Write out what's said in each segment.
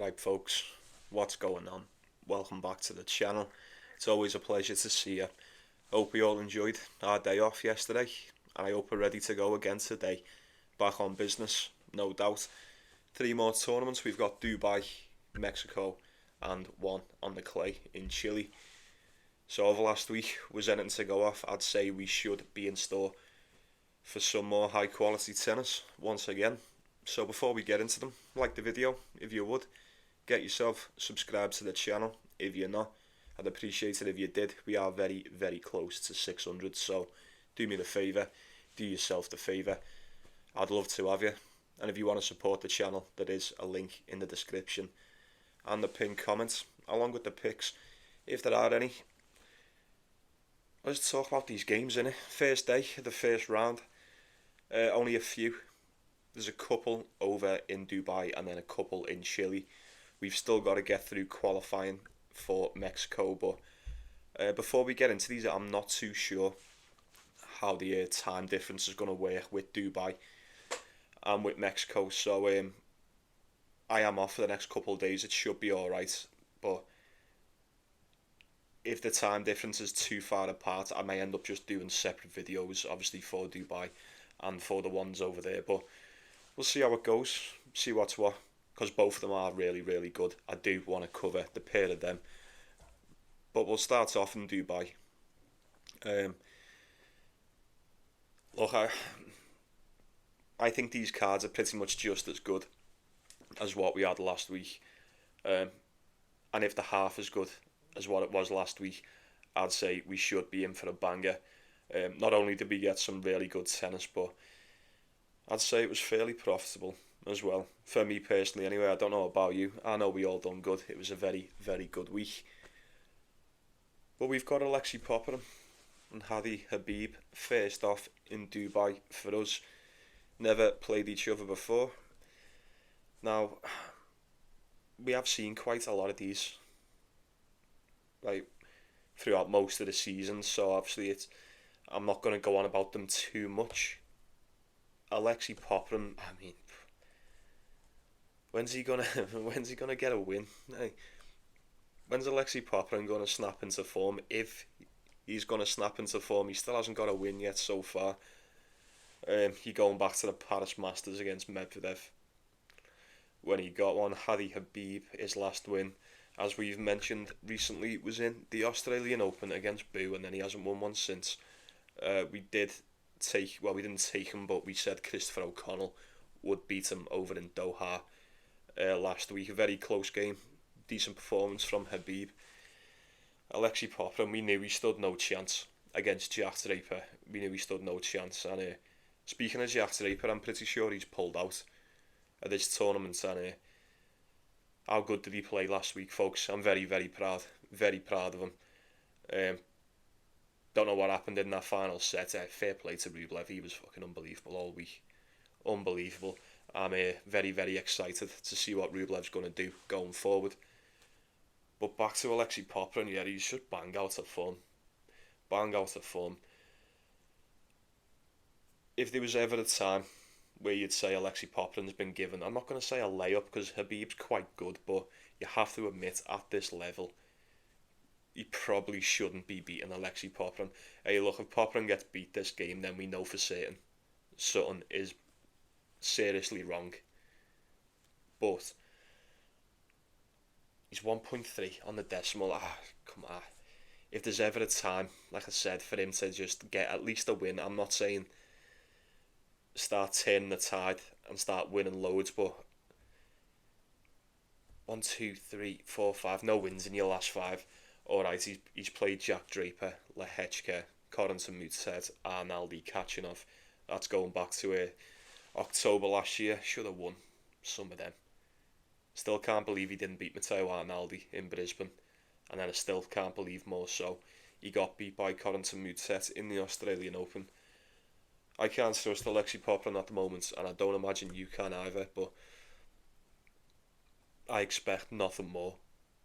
Right folks, what's going on? Welcome back to the channel. It's always a pleasure to see you. Hope we all enjoyed our day off yesterday, and I hope we're ready to go again today. Back on business, no doubt. 3 more tournaments. We've got Dubai, Mexico, and one on the clay in Chile. So over last week was anything to go off. I'd say we should be in store for some more high quality tennis once again. So before we get into them, like the video if you would, get yourself subscribed to the channel if you're not. I'd appreciate it if you did. We are very, very close to 600, so do me the favour, do yourself the favour. I'd love to have you, and if you want to support the channel, there is a link in the description and the pinned comments, along with the pics, if there are any. Let's talk about these games, innit? First day, the first round, only a few. There's a couple over in Dubai and then a couple in Chile. We've still got to get through qualifying for Mexico, but before we get into these, I'm not too sure how the time difference is going to work with Dubai and with Mexico. So I am off for the next couple of days. It should be alright, but if the time difference is too far apart, I may end up just doing separate videos, obviously for Dubai and for the ones over there, but we'll see how it goes, see what's what, because both of them are really, really good. I do want to cover the pair of them, but we'll start off in Dubai. Look, I think these cards are pretty much just as good as what we had last week, and if they're half as good as what it was last week, I'd say we should be in for a banger. Not only did we get some really good tennis, but I'd say it was fairly profitable as well. For me personally anyway, I don't know about you. I know we all done good. It was a very, very good week. But we've got Alexei Popyrin and Hadi Habib first off in Dubai for us. Never played each other before. Now, we have seen quite a lot of these, like, throughout most of the season, so obviously I'm not going to go on about them too much. Alexei Popyrin, I mean, when's he gonna get a win? Hey, when's Alexei Popyrin gonna snap into form? If he's gonna snap into form, he still hasn't got a win yet so far. He going back to the Paris Masters against Medvedev when he got one. Hadi Habib, his last win, as we've mentioned recently, was in the Australian Open against Boo, and then he hasn't won one since. We didn't take him, but we said Christopher O'Connell would beat him over in Doha last week. A very close game, decent performance from Habib. Alexei Popyrin, we knew he stood no chance against Jack Draper. We knew he stood no chance, and speaking of Jack Draper, I'm pretty sure he's pulled out of this tournament, and how good did he play last week, folks? I'm very, very proud of him. Don't know what happened in that final set. Fair play to Rublev, he was fucking unbelievable all week. Unbelievable. I'm very, very excited to see what Rublev's going to do going forward. But back to Alexei Popyrin, yeah, he should bang out of form. Bang out of form. If there was ever a time where you'd say Alexei Popyrin's been given, I'm not going to say a layup because Habib's quite good, but you have to admit at this level, he probably shouldn't be beating Alexei Popyrin. Hey, look, if Popyrin gets beat this game, then we know for certain something is seriously wrong. But he's 1.3 on the decimal. Come on. If there's ever a time, like I said, for him to just get at least a win, I'm not saying start turning the tide and start winning loads, but 1, 2, 3, 4, 5, no wins in your last 5. Alright, he's played Jack Draper, Lehechka, Corentin Moutet, Arnaldi, Kachanov. That's going back to October last year. Should have won some of them. Still can't believe he didn't beat Matteo Arnaldi in Brisbane. And then I still can't believe more so he got beat by Corentin Moutet in the Australian Open. I can't trust Alexei Popyrin at the moment, and I don't imagine you can either, but I expect nothing more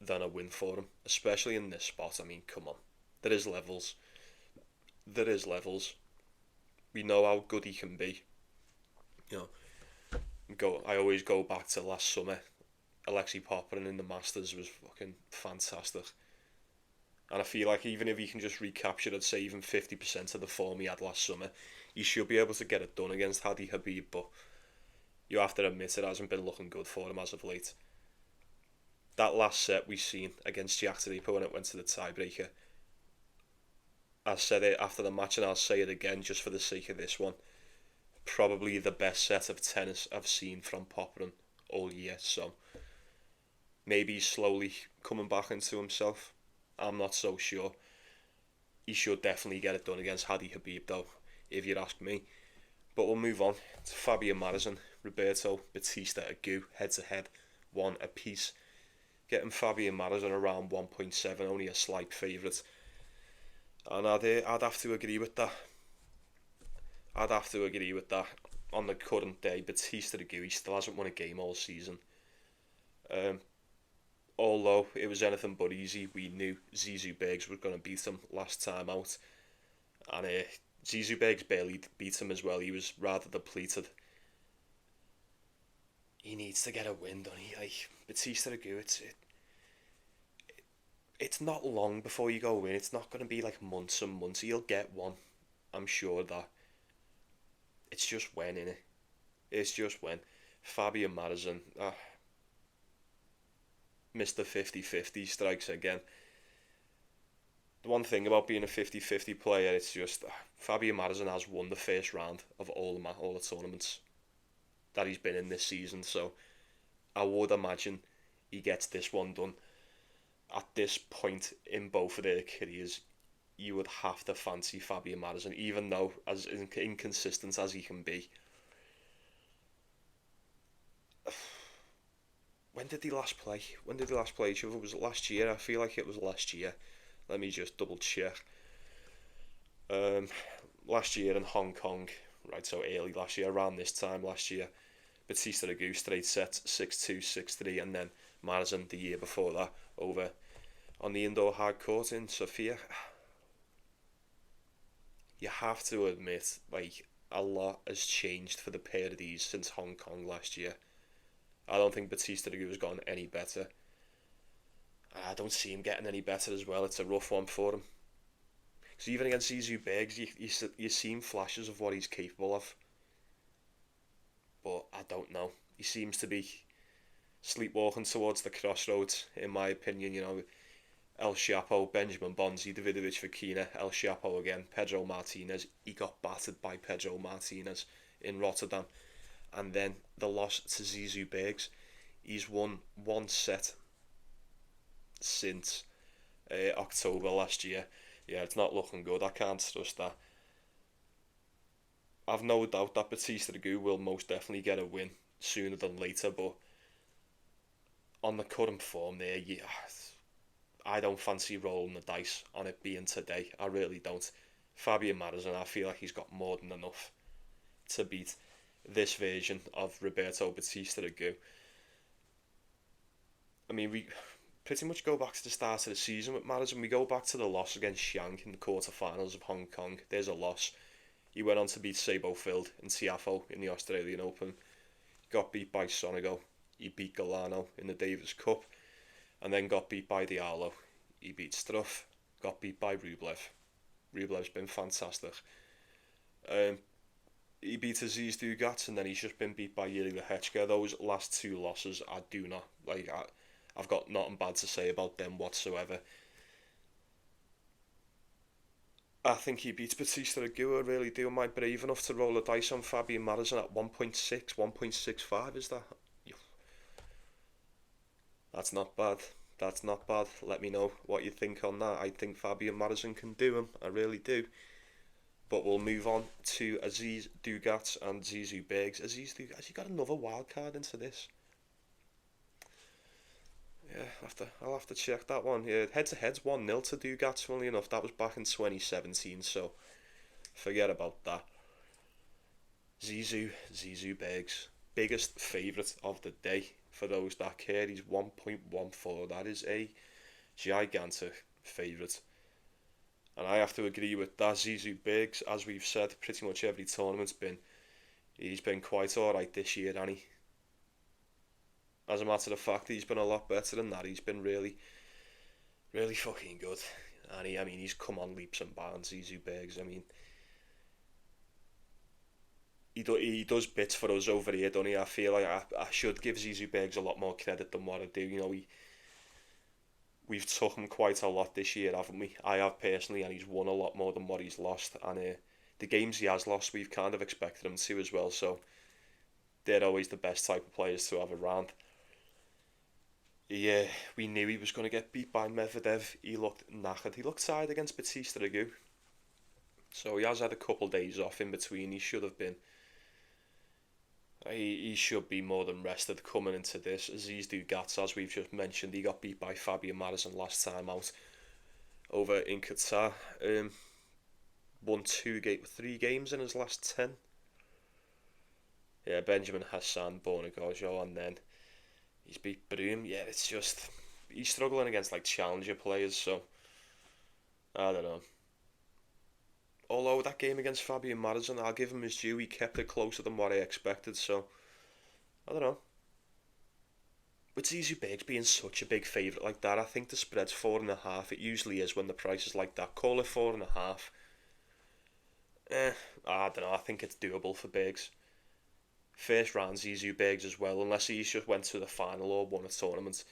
than a win for him, especially in this spot. I mean, come on, there is levels. We know how good he can be. I always go back to last summer Alexei Popyrin in the Masters was fucking fantastic. And I feel like even if he can just recapture, I'd say even 50% of the form he had last summer, he should be able to get it done against Hadi Habib. But you have to admit it hasn't been looking good for him as of late. That last set we seen against Jack Taripo when it went to the tiebreaker, I said it after the match and I'll say it again just for the sake of this one. Probably the best set of tennis I've seen from Popyrin all year. So maybe he's slowly coming back into himself. I'm not so sure. He should definitely get it done against Hadi Habib though, if you'd ask me. But we'll move on to Fabio Madison, Roberto Batista Agut, head to head, one apiece. Getting Fabio Madison around 1.7, only a slight favourite. And I'd have to agree with that. On the current day, Batista Agut, he still hasn't won a game all season. Although it was anything but easy, we knew Zizou Bergs was going to beat him last time out. And Zizou Bergs barely beat him as well. He was rather depleted. He needs to get a win, doesn't he? Like, Batista Agut, it's not long before you go in. It's not going to be like months and months. He'll get one. I'm sure of that. It's just when, innit? It's just when. Fabio Madison, Mr. 50-50 strikes again. The one thing about being a 50-50 player, it's just Fabio Madison has won the first round of all the tournaments that he's been in this season, so I would imagine he gets this one done. At this point in both of their careers, you would have to fancy Fabio Madison, even though as inconsistent as he can be. When did he last play? Was it last year? I feel like it was last year. Let me just double check. Last year in Hong Kong, right, so early last year, around this time last year, Batista Agut straight sets 6-2, 6-3, and then Madison the year before that over on the indoor hard court in Sofia. You have to admit, like, a lot has changed for the pair of these since Hong Kong last year. I don't think Batista Agut has gotten any better. I don't see him getting any better as well. It's a rough one for him. Because even against Zizou Bergs, you see flashes of what he's capable of. But I don't know. He seems to be sleepwalking towards the crossroads, in my opinion. El Chapo, Benjamin Bonzi, Davidovich Fokina, El Chapo again, Pedro Martinez. He got battered by Pedro Martinez in Rotterdam. And then the loss to Zizou Bergs. He's won one set since October last year. Yeah, it's not looking good. I can't trust that. I've no doubt that Batista Agut will most definitely get a win sooner than later, but on the current form there, yeah, I don't fancy rolling the dice on it being today. I really don't. Fabio Madison, I feel like he's got more than enough to beat this version of Roberto Batista Agut. I mean, we pretty much go back to the start of the season with Madison. We go back to the loss against Shank in the quarterfinals of Hong Kong. There's a loss. He went on to beat Sabo Field and Tiafoe in the Australian Open. Got beat by Sonego. He beat Galano in the Davis Cup. And then got beat by Diallo. He beat Struff. Got beat by Rublev. Rublev's been fantastic. He beat Aziz Dugat, and then he's just been beat by Yuri Lehechka. Those last two losses, I do not like. I've got nothing bad to say about them whatsoever. I think he beats Batista Agut. I really do. Am I brave enough to roll the dice on Fabio Madison at 1.6, 1.65? Is that? That's not bad. That's not bad. Let me know what you think on that. I think Fabio Madison can do him. I really do. But we'll move on to Aziz Dugat and Zizou Bergs. Aziz Dugat, has he got another wild card into this? Yeah, I'll have to check that one. Yeah, head to head's 1-0 to Dugat, funnily enough. That was back in 2017, so forget about that. Zizou Bergs, biggest favourite of the day for those that care. He's 1.14. That is a gigantic favourite. And I have to agree with that. Zizou Bergs, as we've said, pretty much every tournament's been, he's been quite alright this year, hasn't he? As a matter of fact, he's been a lot better than that. He's been really, really fucking good. And I mean, he's come on leaps and bounds, Zizou Bergs. I mean, he does bits for us over here, don't he? I feel like I should give Zizou Bergs a lot more credit than what I do. You know, we've took him quite a lot this year, haven't we? I have personally, and he's won a lot more than what he's lost. And the games he has lost, we've kind of expected him to as well. So they're always the best type of players to have around. Yeah, we knew he was going to get beat by Medvedev. He looked knackered. He looked tired against Batista Agut. So he has had a couple of days off in between. He should have been. He should be more than rested coming into this. Aziz Dugat, as we've just mentioned, he got beat by Fabio Madison last time out over in Qatar. Won three games in his last 10. Yeah, Benjamin Hassan, Bonagojo, and then he's beat Broom. Yeah, it's just he's struggling against like challenger players. So I don't know. Although that game against Fabio Madison, I'll give him his due. He kept it closer than what I expected. So I don't know. With Zizou Bergs being such a big favourite like that, I think the spread's 4.5. It usually is when the price is like that. Call it 4.5. I don't know. I think it's doable for Bergs. First round Zizou Bergs as well, unless he's just went to the final or won a tournament.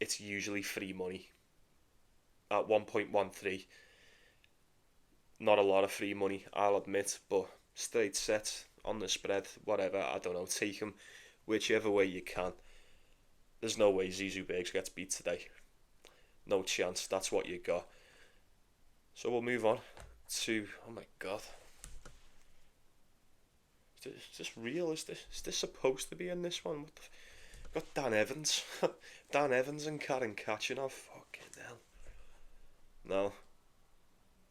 It's usually free money at 1.13. Not a lot of free money, I'll admit, but straight set on the spread, whatever. I don't know. Take him whichever way you can. There's no way Zizou Bergs gets beat today. No chance. That's what you got. So we'll move on to. Oh my god. Is this real? Is this supposed to be in this one? What the got Dan Evans. Dan Evans and Karen Kachanov. Fucking hell. No.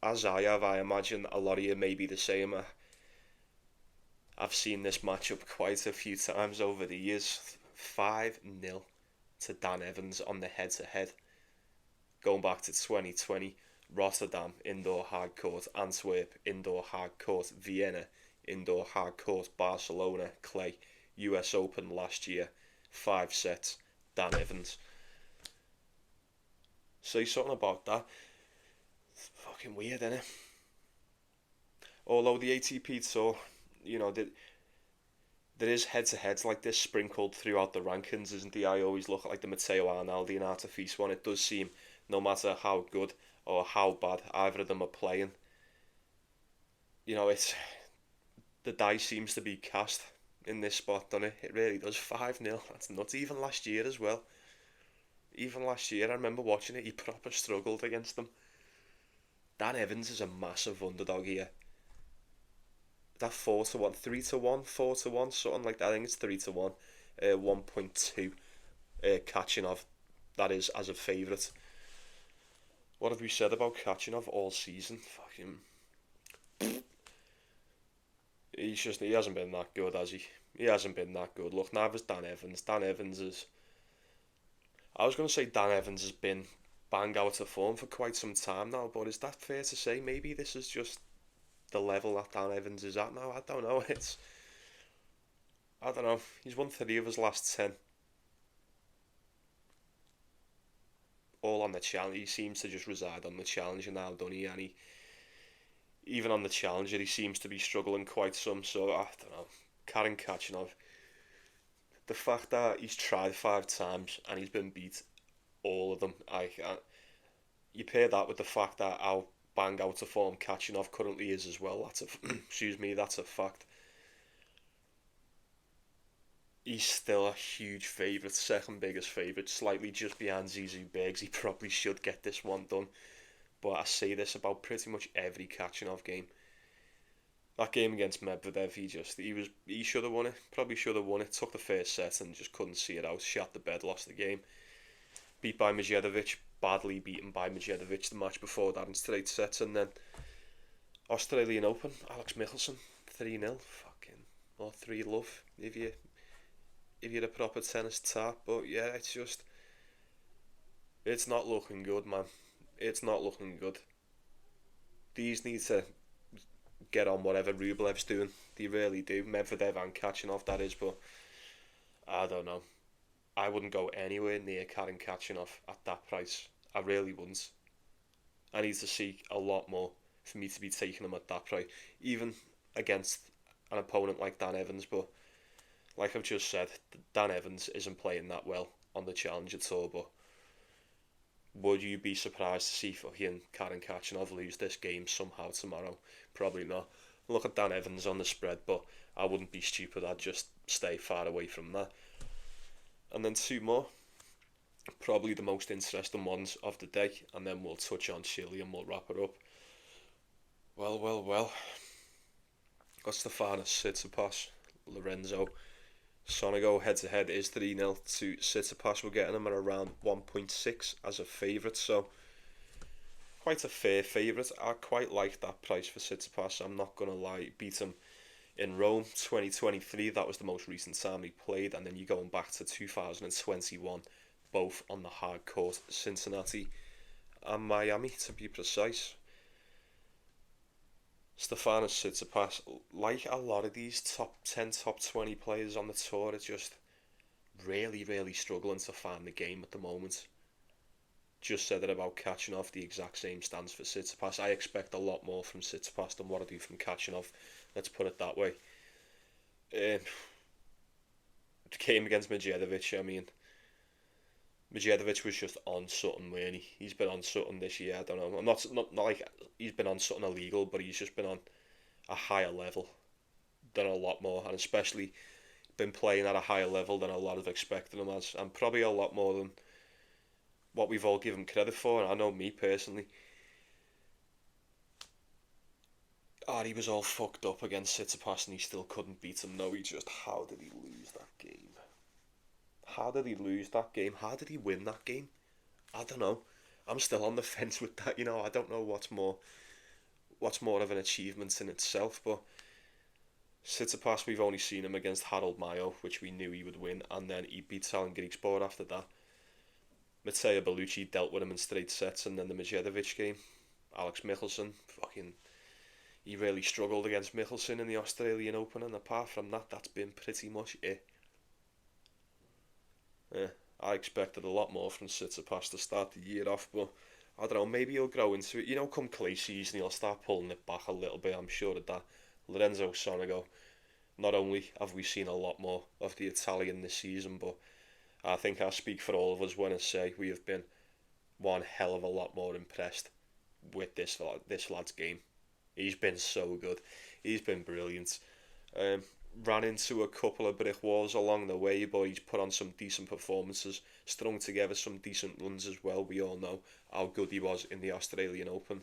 As I have, I imagine a lot of you may be the same. I've seen this matchup quite a few times over the years. 5-0 to Dan Evans on the head-to-head. Going back to 2020, Rotterdam, indoor hard court, Antwerp, indoor hard court, Vienna, indoor hard court, Barcelona, clay, US Open last year, 5 sets, Dan Evans. Say something about that. It's fucking weird, isn't it? Although the ATP Tour, you know, there is head-to-heads like this sprinkled throughout the rankings, isn't there? I always look at like the Matteo Arnaldi and Artifice one. It does seem, no matter how good or how bad either of them are playing, you know, it's the die seems to be cast in this spot, doesn't it? It really does. 5-0. That's nuts. Even last year as well. Even last year, I remember watching it. He proper struggled against them. Dan Evans is a massive underdog here. That 4-1, 3-1, 4-1, something like that. I think it's 3-1. 1.2. Kachanov, that is, as a favourite. What have we said about Kachanov all season? Fucking. He hasn't been that good, has he? He hasn't been that good. Look, neither's Dan Evans. Dan Evans is. I was going to say Dan Evans has been bang out of form for quite some time now, but is that fair to say? Maybe this is just the level that Dan Evans is at now. I don't know. I don't know. He's won 3 of his last 10. All on the challenge. He seems to just reside on the challenger now, doesn't he? And even on the challenger, he seems to be struggling quite some. So I don't know. Karen Kachanov. The fact that he's tried 5 times and he's been beat all of them. You pair that with the fact that how bang out of form Kachanov currently is as well. That's excuse me. That's a fact. He's still a huge favourite, second biggest favourite, slightly just behind Zizou Bergs. He probably should get this one done. But I say this about pretty much every Kachanov game. That game against Medvedev, he should have won it. Probably should have won it. Took the first set and just couldn't see it out. Shat the bed, lost the game. Beat by Medvedev, badly beaten by Medvedev the match before that in straight sets, and then Australian Open, Alex Michelsen, 3-0. Fucking or 3-love if you're a proper tennis tap. But yeah, it's not looking good, man. It's not looking good. These need to get on whatever Rublev's doing. They really do. Medvedev and Kachanov, that is, but I don't know. I wouldn't go anywhere near Karen Kachanov at that price. I really wouldn't. I need to see a lot more for me to be taking him at that price, even against an opponent like Dan Evans. But like I've just said, Dan Evans isn't playing that well on the Challenger Tour. But would you be surprised to see fucking Karen Kachanov lose this game somehow tomorrow? Probably not. Look at Dan Evans on the spread, but I wouldn't be stupid. I'd just stay far away from that. And then two more, probably the most interesting ones of the day, and then we'll touch on Chile and we'll wrap it up. Well. Got Stefanos Tsitsipas, Lorenzo Sonego head to head is 3-0 to Tsitsipas. We're getting him at around 1.6 as a favourite, so quite a fair favourite. I quite like that price for Tsitsipas, I'm not going to lie. Beat him in Rome 2023, that was the most recent time he played, and then you're going back to 2021, both on the hard court, Cincinnati and Miami to be precise. Stefanos Tsitsipas, like a lot of these top 10, top 20 players on the tour, are just really struggling to find the game at the moment. Just said it about Kachanov, the exact same stands for Tsitsipas. I expect a lot more from Tsitsipas than what I do from Kachanov, let's put it that way. The game against Medjedovic, I mean, Medjedovic was just on something, weren't he? He's been on something this year, I don't know. I'm not like he's been on something illegal, but he's just been on a higher level than a lot more, and especially been playing at a higher level than a lot have expected him as, and probably a lot more than what we've all given credit for. And I know me personally, he was all fucked up against Tsitsipas and he still couldn't beat him. No, how did he lose that game? How did he lose that game? How did he win that game? I don't know. I'm still on the fence with that. I don't know what's more of an achievement in itself. But Tsitsipas, we've only seen him against Harold Mayo, which we knew he would win, and then he beat Alan Griekspoor after that. Matteo Bellucci dealt with him in straight sets, and then the Medjedovic game, Alex Michelsen, he really struggled against Michelsen in the Australian Open, and apart from that, that's been pretty much it. Yeah, I expected a lot more from Tsitsipas to start the year off, but I don't know, maybe he'll grow into it. Come clay season, he'll start pulling it back a little bit, I'm sure of that. Lorenzo Sonego, not only have we seen a lot more of the Italian this season, but I think I speak for all of us when I say we have been one hell of a lot more impressed with this lad's game. He's been so good. He's been brilliant. Ran into a couple of brick walls along the way, but he's put on some decent performances, strung together some decent runs as well. We all know how good he was in the Australian Open.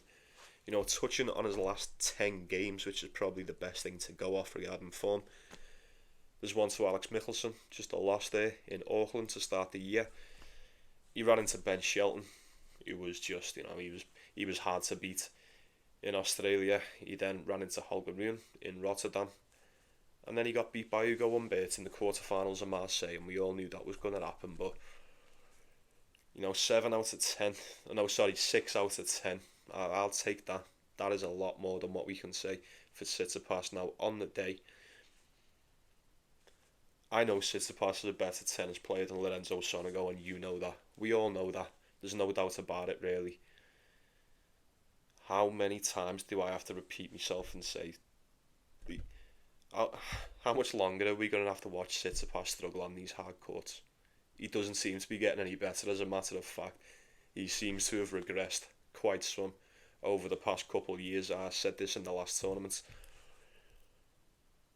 Touching on his last 10 games, which is probably the best thing to go off regarding form. There's one to Alex Michelsen, just a loss there in Auckland to start the year. He ran into Ben Shelton, who was just, he was hard to beat in Australia. He then ran into Holger Rune in Rotterdam. And then he got beat by Hugo Humbert in the quarterfinals of Marseille, and we all knew that was going to happen. But 6 out of 10. I'll take that. That is a lot more than what we can say for Tsitsipas. Now, on the day, I know Tsitsipas is a better tennis player than Lorenzo Sonego, and you know that. We all know that. There's no doubt about it, really. How many times do I have to repeat myself and say, how much longer are we going to have to watch Tsitsipas struggle on these hard courts? He doesn't seem to be getting any better, as a matter of fact. He seems to have regressed quite some over the past couple of years. I said this in the last tournament.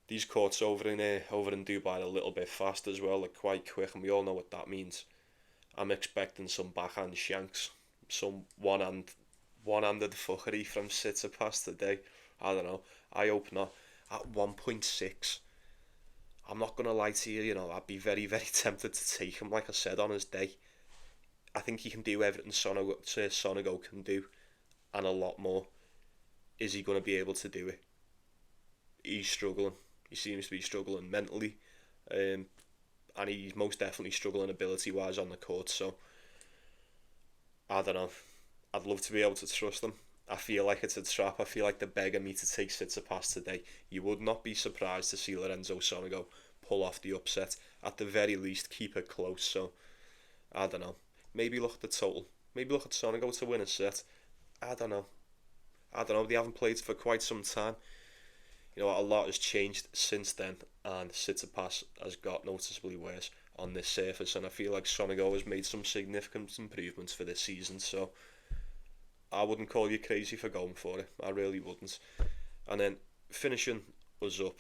These courts over in Dubai are a little bit fast as well. They're quite quick, and we all know what that means. I'm expecting some backhand shanks, some one-handed fuckery from Tsitsipas today. I don't know. I hope not. At 1.6, I'm not going to lie to you, I'd be very tempted to take him, like I said, on his day. I think he can do everything Sonego can do, and a lot more. Is he going to be able to do it? He's struggling. He seems to be struggling mentally, and he's most definitely struggling ability-wise on the court, so I don't know. I'd love to be able to trust him. I feel like it's a trap. I feel like they're begging me to take Tsitsipas today. You would not be surprised to see Lorenzo Sonego pull off the upset. At the very least, keep it close. So, I don't know. Maybe look at the total. Maybe look at Sonego to win a set. I don't know. I don't know. They haven't played for quite some time. You know, a lot has changed since then, and Tsitsipas has got noticeably worse on this surface, and I feel like Sonego has made some significant improvements for this season, so I wouldn't call you crazy for going for it. I really wouldn't. And then finishing us up,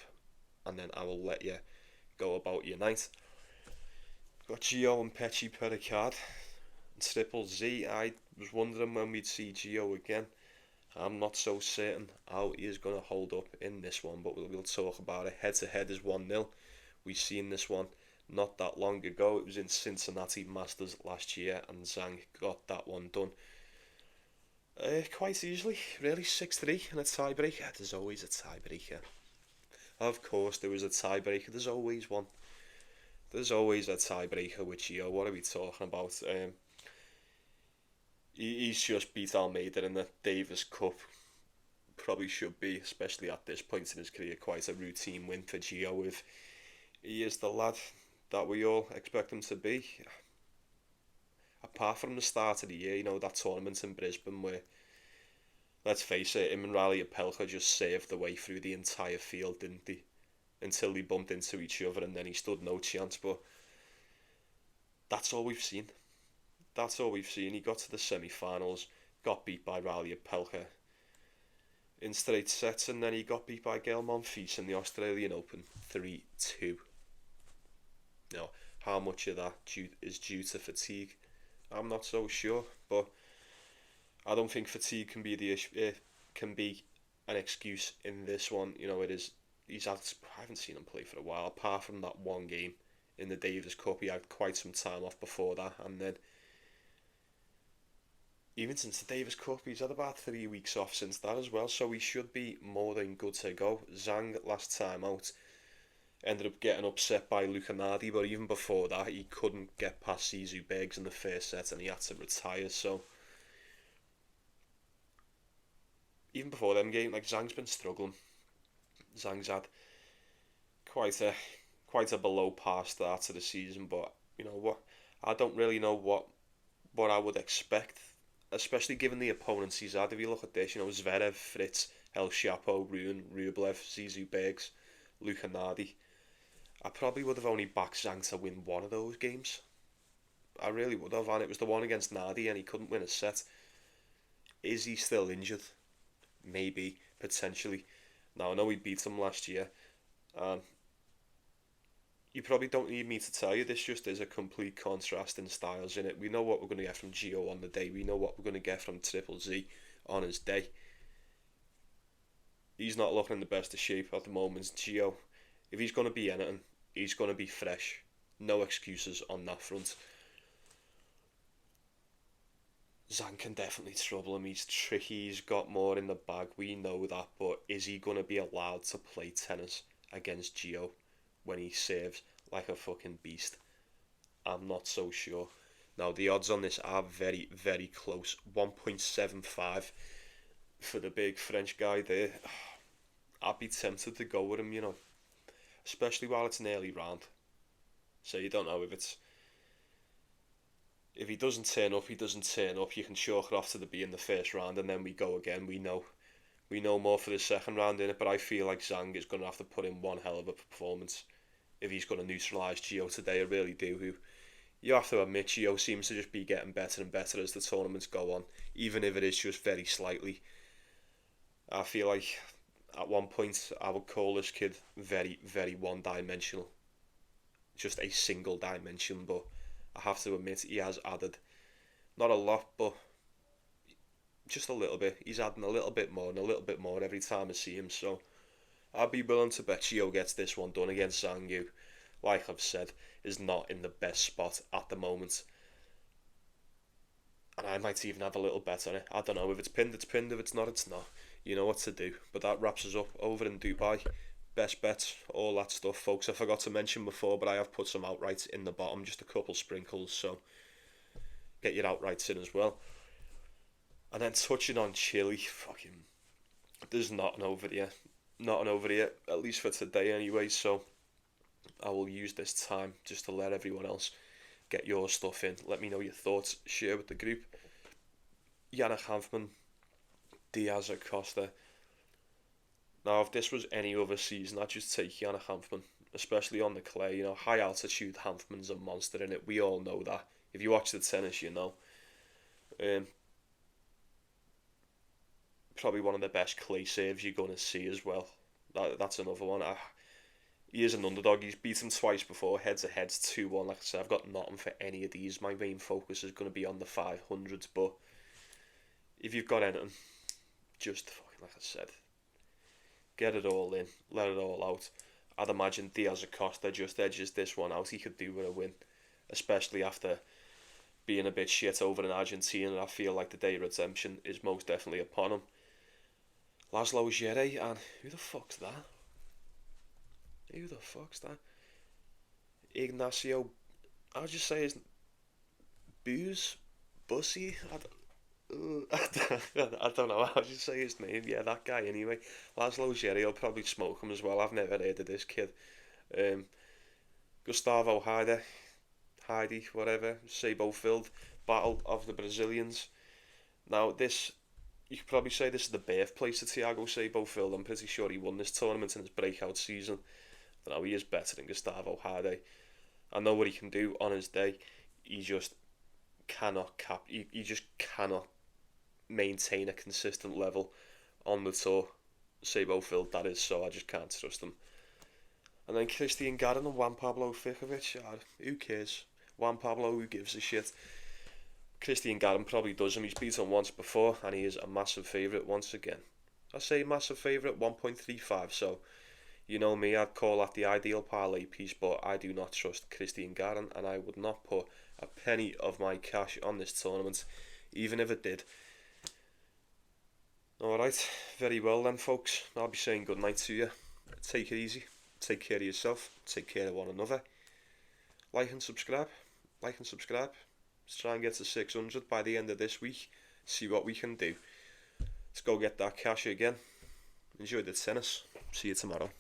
and then I will let you go about your night. Got Gio and Pecci per card. Triple Z, I was wondering when we'd see Gio again. I'm not so certain how he is going to hold up in this one, but we'll talk about it. Head to head is 1-0. We've seen this one not that long ago. It was in Cincinnati Masters last year, and Zhang got that one done quite easily, really. 6-3 and a tiebreaker. There's always a tiebreaker. Of course, there was a tiebreaker. There's always one. There's always a tiebreaker with Gio. What are we talking about? He's just beat Almeida in the Davis Cup. Probably should be, especially at this point in his career, quite a routine win for Gio if he is the lad that we all expect him to be. Apart from the start of the year, you know, that tournament in Brisbane where, let's face it, him and Raleigh Pelka just saved the way through the entire field, didn't they? Until they bumped into each other and then he stood no chance, but that's all we've seen. That's all we've seen. He got to the semi-finals, got beat by Raleigh Pelka in straight sets, and then he got beat by Gael Monfils in the Australian Open 3-2. Now, how much of that is due to fatigue? I'm not so sure, but I don't think fatigue can be can be an excuse in this one. You know, it is. I haven't seen him play for a while, apart from that one game in the Davis Cup. He had quite some time off before that, and then even since the Davis Cup, he's had about 3 weeks off since that as well, so he should be more than good to go. Zhang, last time out, ended up getting upset by Lucanardi, but even before that, he couldn't get past Zizou Bergs in the first set and he had to retire, so even before them games, like, Zhang's been struggling. Zhang's had quite a below par start to the season, but you know what? I don't really know what I would expect, especially given the opponents he's had. If you look at this, you know, Zverev, Fritz, El Chapo, Rune, Rublev, Zizou Bergs, Lucanardi. I probably would have only backed Zhang to win one of those games. I really would have, and it was the one against Nardi, and he couldn't win a set. Is he still injured? Maybe, potentially. Now, I know we beat him last year, and you probably don't need me to tell you, this just is a complete contrast in styles in it. We know what we're going to get from Gio on the day. We know what we're going to get from Triple Z on his day. He's not looking in the best of shape at the moment. Gio, if he's going to be anything, he's going to be fresh. No excuses on that front. Zhang can definitely trouble him. He's tricky. He's got more in the bag. We know that. But is he going to be allowed to play tennis against Gio when he serves like a fucking beast? I'm not so sure. Now, the odds on this are very, very close. 1.75 for the big French guy there. I'd be tempted to go with him, you know. Especially while it's an early round. So you don't know if he doesn't turn up, he doesn't turn up. You can chalk it off to the B in the first round, and then we go again. We know more for the second round in it, but I feel like Zhang is going to have to put in one hell of a performance if he's going to neutralise Gio today. I really do. You have to admit, Gio seems to just be getting better and better as the tournaments go on, even if it is just very slightly. I feel like at one point I would call this kid very, very one-dimensional. Just a single dimension, but I have to admit he has added, not a lot, but just a little bit. He's adding a little bit more and a little bit more every time I see him, so I'd be willing to bet Gio gets this one done against Zhang, who, like I've said, is not in the best spot at the moment. And I might even have a little bet on it. I don't know. If it's pinned, it's pinned. If it's not, it's not. You know what to do. But that wraps us up over in Dubai. Best bets, all that stuff, folks. I forgot to mention before, but I have put some outrights in the bottom, just a couple sprinkles, so get your outrights in as well. And then touching on Chile, fucking, there's nothing over here. Nothing over here, at least for today anyway, so I will use this time just to let everyone else get your stuff in. Let me know your thoughts. Share with the group. Yannick Hanfman, Diaz Acosta. Now, if this was any other season, I'd just take Yannick Hanfman, especially on the clay. You know, high altitude Hanfman's a monster in it. We all know that. If you watch the tennis, you know. Um, Probably one of the best clay saves you're going to see as well. That's another one. He is an underdog. He's beaten twice before, heads to heads 2-1. Like I said, I've got nothing for any of these. My main focus is going to be on the 500s. But if you've got anything, just fucking, like I said, get it all in, let it all out. I'd imagine Diaz Acosta just edges this one out. He could do with a win, especially after being a bit shit over in Argentina. I feel like the day of redemption is most definitely upon him. Laszlo Djere, and who the fuck's that? Who the fuck's that? Ignacio, I'll just say his Booze? Bussy? I don't know how to say his name. Yeah, that guy anyway. Laszlo Djere, I'll probably smoke him as well. I've never heard of this kid. Um, Gustavo Heidi, whatever. Sabo Field. Battle of the Brazilians. Now, this, you could probably say this is the birthplace of Thiago Sabo Field. I'm pretty sure he won this tournament in his breakout season. But now he is better than Gustavo Heidi. I know what he can do on his day. He just cannot he just cannot maintain a consistent level on the tour. Sabo Field, that is, so I just can't trust him. And then Christian Garin and Juan Pablo Fikovic, who cares? Juan Pablo, who gives a shit? Christian Garin probably does him. He's beaten once before, and he is a massive favourite once again. I say massive favourite, 1.35, so you know me, I'd call that the ideal parlay piece, but I do not trust Christian Garin, and I would not put a penny of my cash on this tournament, even if it did. Alright, very well then, folks. I'll be saying good night to you. Take it easy. Take care of yourself. Take care of one another. Like and subscribe. Like and subscribe. Let's try and get to 600 by the end of this week. See what we can do. Let's go get that cash again. Enjoy the tennis. See you tomorrow.